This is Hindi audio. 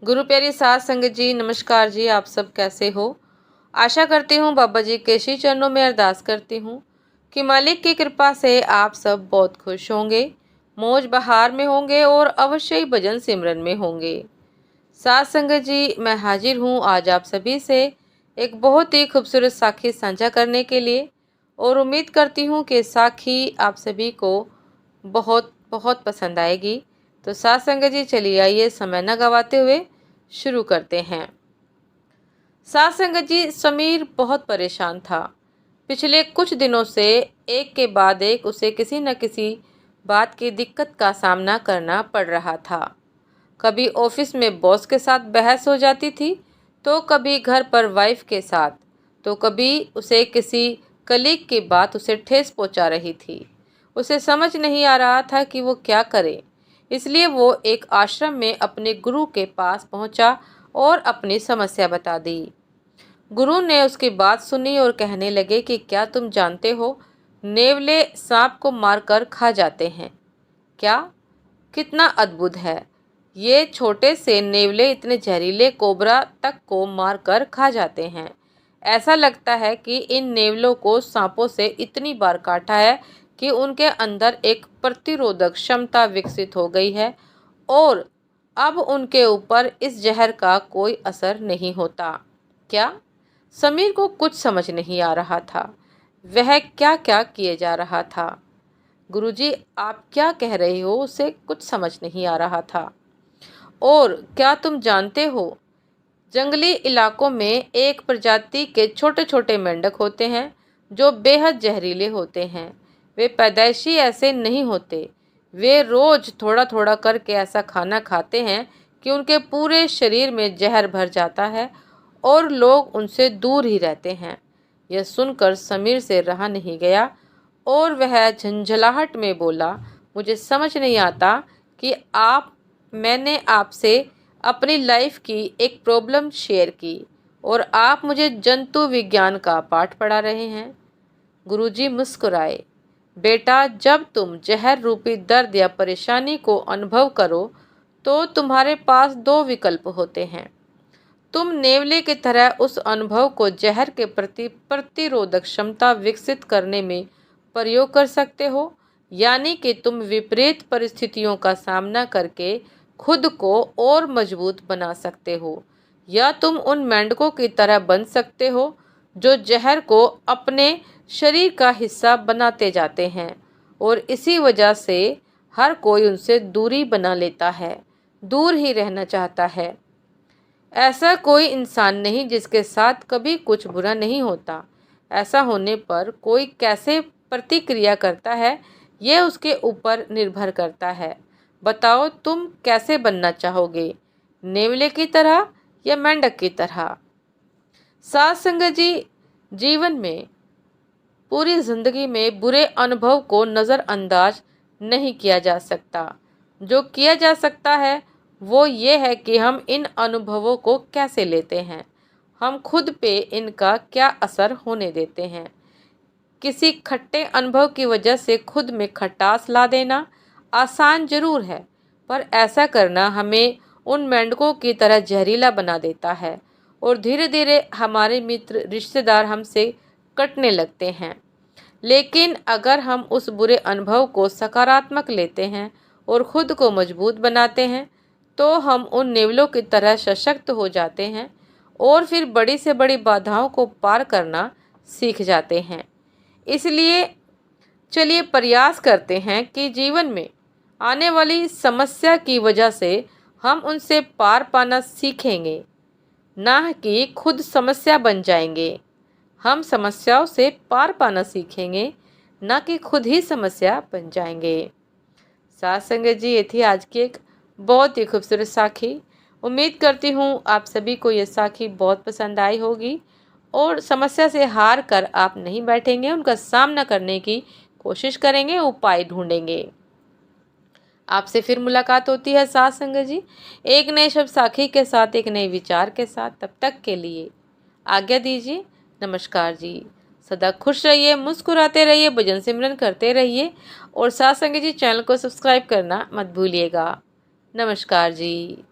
गुरु प्यारी साध संगत जी, नमस्कार जी। आप सब कैसे हो? आशा करती हूँ बाबा जी के श्री चरणों में अरदास करती हूँ कि मालिक की कृपा से आप सब बहुत खुश होंगे, मौज बहार में होंगे और अवश्य ही भजन सिमरन में होंगे। साध संगत जी, मैं हाजिर हूँ आज आप सभी से एक बहुत ही खूबसूरत साखी साझा करने के लिए और उम्मीद करती हूँ कि साखी आप सभी को बहुत बहुत पसंद आएगी। तो साध संगत जी, चलिए आइए समय न गवाते हुए शुरू करते हैं। साध संगत जी, समीर बहुत परेशान था। पिछले कुछ दिनों से एक के बाद एक उसे किसी न किसी बात की दिक्कत का सामना करना पड़ रहा था। कभी ऑफिस में बॉस के साथ बहस हो जाती थी, तो कभी घर पर वाइफ के साथ, तो कभी उसे किसी कलीग की बात उसे ठेस पहुंचा रही थी। उसे समझ नहीं आ रहा था कि वो क्या करे। इसलिए वो एक आश्रम में अपने गुरु के पास पहुंचा और अपनी समस्या बता दी। गुरु ने उसकी बात सुनी और कहने लगे कि क्या तुम जानते हो, नेवले सांप को मारकर खा जाते हैं। क्या? कितना अद्भुत है। ये छोटे से नेवले इतने जहरीले कोबरा तक को मारकर खा जाते हैं। ऐसा लगता है कि इन नेवलों को सांपों से इतनी बार काटा है कि उनके अंदर एक प्रतिरोधक क्षमता विकसित हो गई है और अब उनके ऊपर इस जहर का कोई असर नहीं होता। क्या? समीर को कुछ समझ नहीं आ रहा था। वह क्या क्या किए जा रहा था। गुरुजी, आप क्या कह रहे हो? उसे कुछ समझ नहीं आ रहा था। और क्या तुम जानते हो, जंगली इलाकों में एक प्रजाति के छोटे छोटे मेंढक होते हैं जो बेहद जहरीले होते हैं। वे पैदाइशी ऐसे नहीं होते। वे रोज थोड़ा थोड़ा करके ऐसा खाना खाते हैं कि उनके पूरे शरीर में जहर भर जाता है और लोग उनसे दूर ही रहते हैं। यह सुनकर समीर से रहा नहीं गया और वह झंझलाहट में बोला, मुझे समझ नहीं आता कि मैंने आपसे अपनी लाइफ की एक प्रॉब्लम शेयर की और आप मुझे जंतु विज्ञान का पाठ पढ़ा रहे हैं। गुरुजी मुस्कुराए। बेटा, जब तुम जहर रूपी दर्द या परेशानी को अनुभव करो तो तुम्हारे पास दो विकल्प होते हैं। तुम नेवले की तरह उस अनुभव को जहर के प्रति प्रतिरोधक क्षमता विकसित करने में प्रयोग कर सकते हो, यानी कि तुम विपरीत परिस्थितियों का सामना करके खुद को और मजबूत बना सकते हो, या तुम उन मेंढकों की तरह बन सकते हो जो जहर को अपने शरीर का हिस्सा बनाते जाते हैं और इसी वजह से हर कोई उनसे दूरी बना लेता है, दूर ही रहना चाहता है। ऐसा कोई इंसान नहीं जिसके साथ कभी कुछ बुरा नहीं होता। ऐसा होने पर कोई कैसे प्रतिक्रिया करता है, यह उसके ऊपर निर्भर करता है। बताओ, तुम कैसे बनना चाहोगे, नेवले की तरह या मेंढक की तरह? साध संगत जी, जीवन में पूरी जिंदगी में बुरे अनुभव को नज़रअंदाज नहीं किया जा सकता। जो किया जा सकता है वो ये है कि हम इन अनुभवों को कैसे लेते हैं, हम खुद पे इनका क्या असर होने देते हैं। किसी खट्टे अनुभव की वजह से खुद में खटास ला देना आसान जरूर है, पर ऐसा करना हमें उन मेंढकों की तरह जहरीला बना देता है और धीरे धीरे हमारे मित्र रिश्तेदार हमसे कटने लगते हैं। लेकिन अगर हम उस बुरे अनुभव को सकारात्मक लेते हैं और खुद को मजबूत बनाते हैं तो हम उन नेवलों की तरह सशक्त हो जाते हैं और फिर बड़ी से बड़ी बाधाओं को पार करना सीख जाते हैं। इसलिए चलिए प्रयास करते हैं कि जीवन में आने वाली समस्या की वजह से हम उनसे पार पाना सीखेंगे, ना कि खुद समस्या बन जाएंगे। हम समस्याओं से पार पाना सीखेंगे, ना कि खुद ही समस्या बन जाएंगे। साथ संगत जी, ये थी आज की एक बहुत ही खूबसूरत साखी। उम्मीद करती हूँ आप सभी को ये साखी बहुत पसंद आई होगी और समस्या से हार कर आप नहीं बैठेंगे, उनका सामना करने की कोशिश करेंगे, उपाय ढूंढेंगे। आपसे फिर मुलाकात होती है साथ संगत जी, एक नए शब्द साखी के साथ, एक नए विचार के साथ। तब तक के लिए आज्ञा दीजिए। नमस्कार जी। सदा खुश रहिए, मुस्कुराते रहिए, भजन सिमरन करते रहिए और साथ संगत जी चैनल को सब्सक्राइब करना मत भूलिएगा। नमस्कार जी।